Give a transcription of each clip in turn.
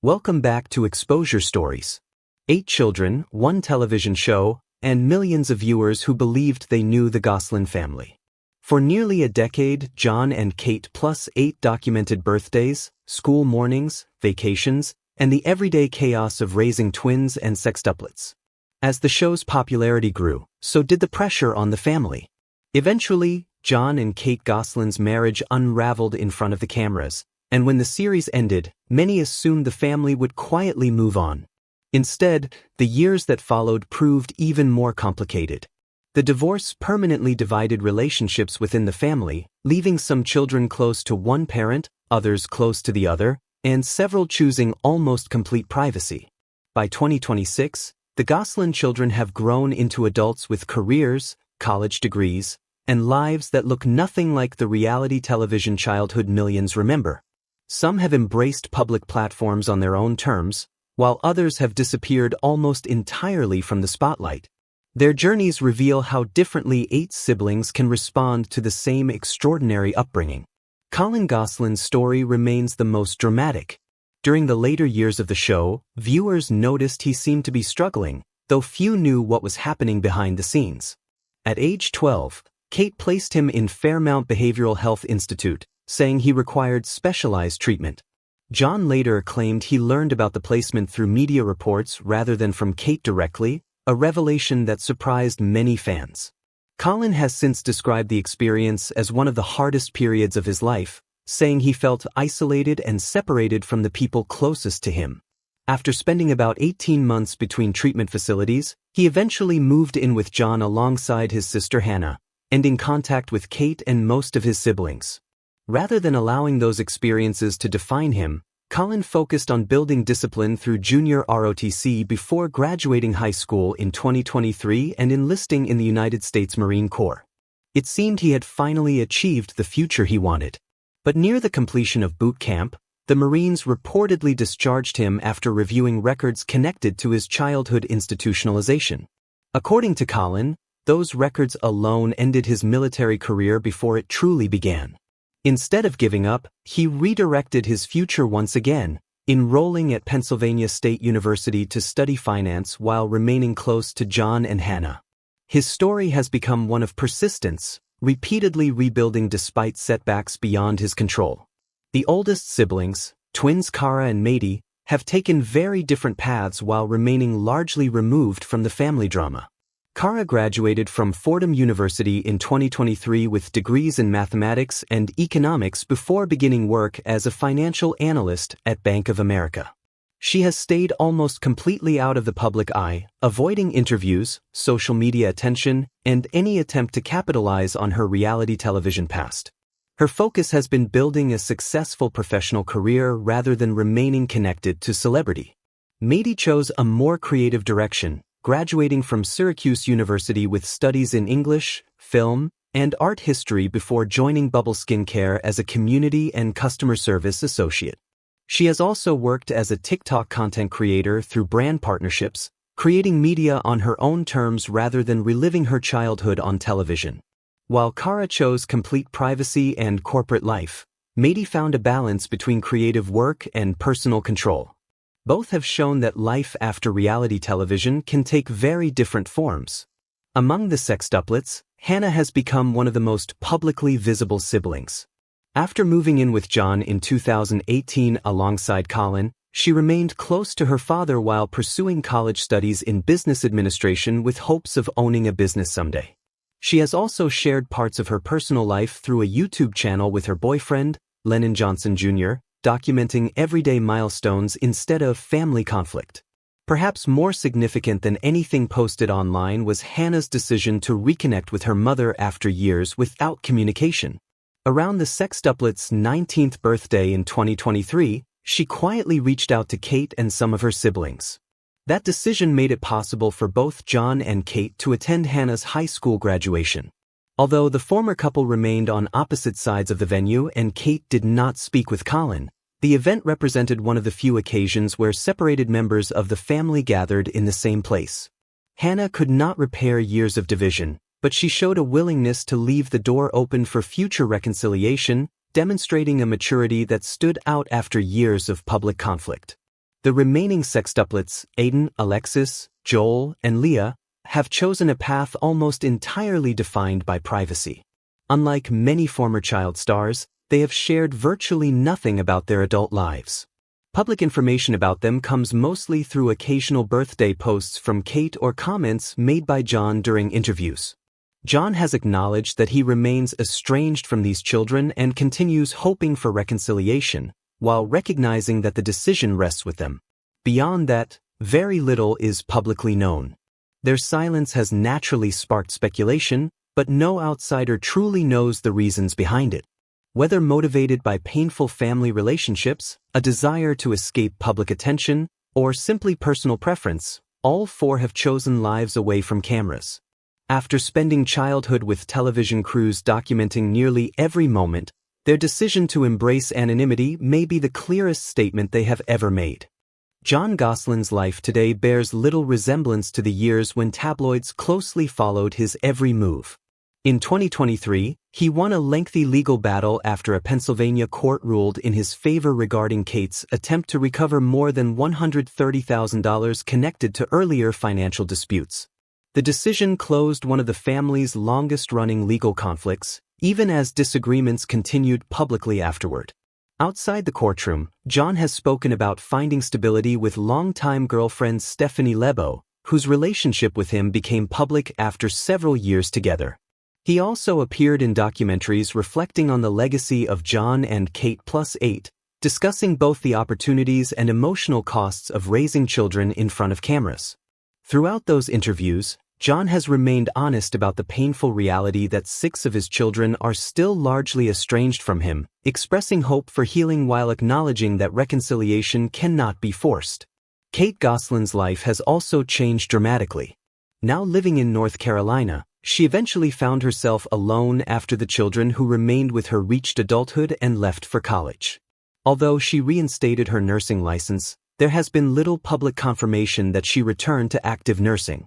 Welcome back to Exposure Stories. 8 children, 1 television show, and millions of viewers who believed they knew the Gosselin family. For nearly a decade, Jon and Kate Plus 8 documented birthdays, school mornings, vacations, and the everyday chaos of raising twins and sextuplets. As the show's popularity grew, so did the pressure on the family. Eventually, Jon and Kate Gosselin's marriage unraveled in front of the cameras, and when the series ended, many assumed the family would quietly move on. Instead, the years that followed proved even more complicated. The divorce permanently divided relationships within the family, leaving some children close to one parent, others close to the other, and several choosing almost complete privacy. By 2026, the Gosselin children have grown into adults with careers, college degrees, and lives that look nothing like the reality television childhood millions remember. Some have embraced public platforms on their own terms, while others have disappeared almost entirely from the spotlight. Their journeys reveal how differently 8 siblings can respond to the same extraordinary upbringing. Colin Gosselin's story remains the most dramatic. During the later years of the show, viewers noticed he seemed to be struggling, though few knew what was happening behind the scenes. At age 12, Kate placed him in Fairmount Behavioral Health Institute, saying he required specialized treatment. Jon later claimed he learned about the placement through media reports rather than from Kate directly, a revelation that surprised many fans. Colin has since described the experience as one of the hardest periods of his life, saying he felt isolated and separated from the people closest to him. After spending about 18 months between treatment facilities, he eventually moved in with Jon alongside his sister Hannah, ending contact with Kate and most of his siblings. Rather than allowing those experiences to define him, Colin focused on building discipline through junior ROTC before graduating high school in 2023 and enlisting in the United States Marine Corps. It seemed he had finally achieved the future he wanted. But near the completion of boot camp, the Marines reportedly discharged him after reviewing records connected to his childhood institutionalization. According to Colin, those records alone ended his military career before it truly began. Instead of giving up, he redirected his future once again, enrolling at Pennsylvania State University to study finance while remaining close to Jon and Hannah. His story has become one of persistence, repeatedly rebuilding despite setbacks beyond his control. The oldest siblings, twins Cara and Maddie, have taken very different paths while remaining largely removed from the family drama. Cara graduated from Fordham University in 2023 with degrees in mathematics and economics before beginning work as a financial analyst at Bank of America. She has stayed almost completely out of the public eye, avoiding interviews, social media attention, and any attempt to capitalize on her reality television past. Her focus has been building a successful professional career rather than remaining connected to celebrity. Maddie chose a more creative direction, graduating from Syracuse University with studies in English, film, and art history before joining Bubble Skincare as a community and customer service associate. She has also worked as a TikTok content creator through brand partnerships, creating media on her own terms rather than reliving her childhood on television. While Cara chose complete privacy and corporate life, Maddie found a balance between creative work and personal control. Both have shown that life after reality television can take very different forms. Among the sextuplets, Hannah has become one of the most publicly visible siblings. After moving in with Jon in 2018 alongside Colin, she remained close to her father while pursuing college studies in business administration with hopes of owning a business someday. She has also shared parts of her personal life through a YouTube channel with her boyfriend, Lennon Johnson Jr., documenting everyday milestones instead of family conflict. Perhaps more significant than anything posted online was Hannah's decision to reconnect with her mother after years without communication. Around the sextuplet's 19th birthday in 2023, she quietly reached out to Kate and some of her siblings. That decision made it possible for both Jon and Kate to attend Hannah's high school graduation. Although the former couple remained on opposite sides of the venue and Kate did not speak with Colin, the event represented one of the few occasions where separated members of the family gathered in the same place. Hannah could not repair years of division, but she showed a willingness to leave the door open for future reconciliation, demonstrating a maturity that stood out after years of public conflict. The remaining sextuplets, Aiden, Alexis, Joel, and Leah, have chosen a path almost entirely defined by privacy. Unlike many former child stars, they have shared virtually nothing about their adult lives. Public information about them comes mostly through occasional birthday posts from Kate or comments made by Jon during interviews. Jon has acknowledged that he remains estranged from these children and continues hoping for reconciliation, while recognizing that the decision rests with them. Beyond that, very little is publicly known. Their silence has naturally sparked speculation, but no outsider truly knows the reasons behind it. Whether motivated by painful family relationships, a desire to escape public attention, or simply personal preference, all four have chosen lives away from cameras. After spending childhood with television crews documenting nearly every moment, their decision to embrace anonymity may be the clearest statement they have ever made. Jon Gosselin's life today bears little resemblance to the years when tabloids closely followed his every move. In 2023, he won a lengthy legal battle after a Pennsylvania court ruled in his favor regarding Kate's attempt to recover more than $130,000 connected to earlier financial disputes. The decision closed one of the family's longest-running legal conflicts, even as disagreements continued publicly afterward. Outside the courtroom, Jon has spoken about finding stability with longtime girlfriend Stephanie Lebo, whose relationship with him became public after several years together. He also appeared in documentaries reflecting on the legacy of Jon and Kate Plus 8, discussing both the opportunities and emotional costs of raising children in front of cameras. Throughout those interviews, Jon has remained honest about the painful reality that 6 of his children are still largely estranged from him, expressing hope for healing while acknowledging that reconciliation cannot be forced. Kate Gosselin's life has also changed dramatically. Now living in North Carolina, she eventually found herself alone after the children who remained with her reached adulthood and left for college. Although she reinstated her nursing license, there has been little public confirmation that she returned to active nursing.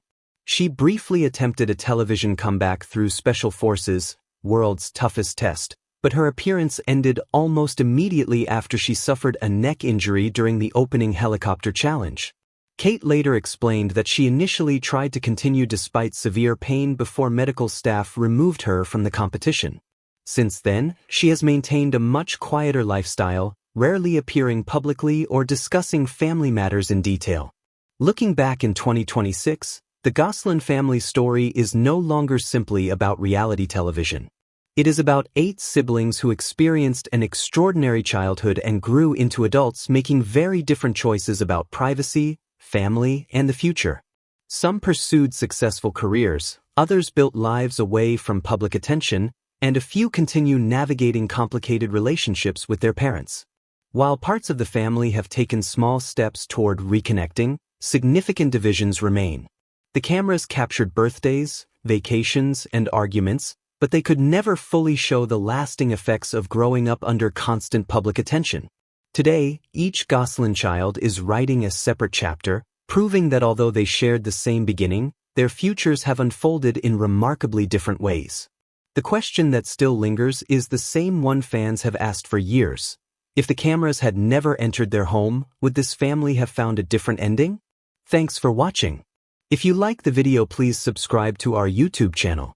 She briefly attempted a television comeback through Special Forces, World's Toughest Test, but her appearance ended almost immediately after she suffered a neck injury during the opening helicopter challenge. Kate later explained that she initially tried to continue despite severe pain before medical staff removed her from the competition. Since then, she has maintained a much quieter lifestyle, rarely appearing publicly or discussing family matters in detail. Looking back in 2026, the Gosselin family story is no longer simply about reality television. It is about 8 siblings who experienced an extraordinary childhood and grew into adults making very different choices about privacy, family, and the future. Some pursued successful careers, others built lives away from public attention, and a few continue navigating complicated relationships with their parents. While parts of the family have taken small steps toward reconnecting, significant divisions remain. The cameras captured birthdays, vacations, and arguments, but they could never fully show the lasting effects of growing up under constant public attention. Today, each Gosselin child is writing a separate chapter, proving that although they shared the same beginning, their futures have unfolded in remarkably different ways. The question that still lingers is the same one fans have asked for years. If the cameras had never entered their home, would this family have found a different ending? Thanks for watching. If you like the video, please subscribe to our YouTube channel.